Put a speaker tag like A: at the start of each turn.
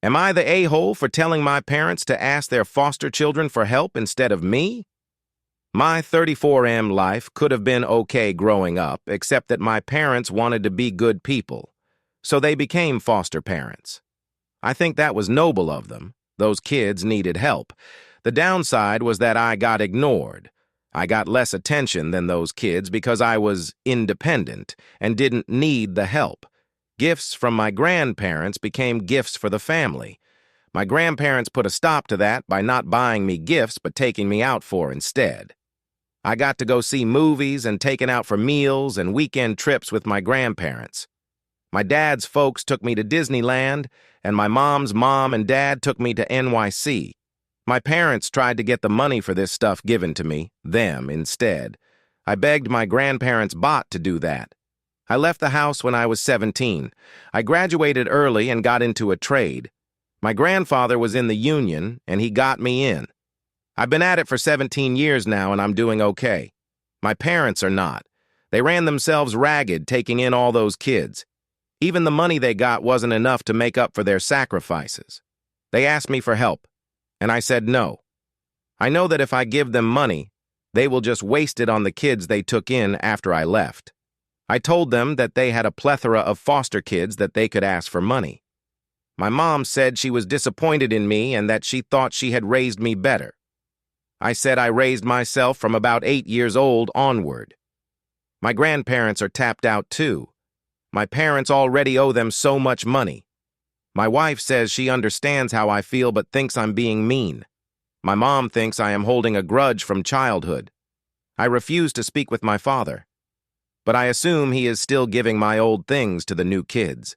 A: Am I the a-hole for telling my parents to ask their foster children for help instead of me? My 34M life could have been okay growing up, except that my parents wanted to be good people, so they became foster parents. I think that was noble of them. Those kids needed help. The downside was that I got ignored. I got less attention than those kids because I was independent and didn't need the help. Gifts from my grandparents became gifts for the family. My grandparents put a stop to that by not buying me gifts but taking me out for instead. I got to go see movies and taken out for meals and weekend trips with my grandparents. My dad's folks took me to Disneyland, and my mom's mom and dad took me to NYC. My parents tried to get the money for this stuff given to me, them instead. I begged my grandparents' bot to do that. I left the house when I was 17. I graduated early and got into a trade. My grandfather was in the union, and he got me in. I've been at it for 17 years now, and I'm doing okay. My parents are not. They ran themselves ragged taking in all those kids. Even the money they got wasn't enough to make up for their sacrifices. They asked me for help, and I said no. I know that if I give them money, they will just waste it on the kids they took in after I left. I told them that they had a plethora of foster kids that they could ask for money. My mom said she was disappointed in me and that she thought she had raised me better. I said I raised myself from about 8 years old onward. My grandparents are tapped out too. My parents already owe them so much money. My wife says she understands how I feel but thinks I'm being mean. My mom thinks I am holding a grudge from childhood. I refuse to speak with my father, but I assume he is still giving my old things to the new kids.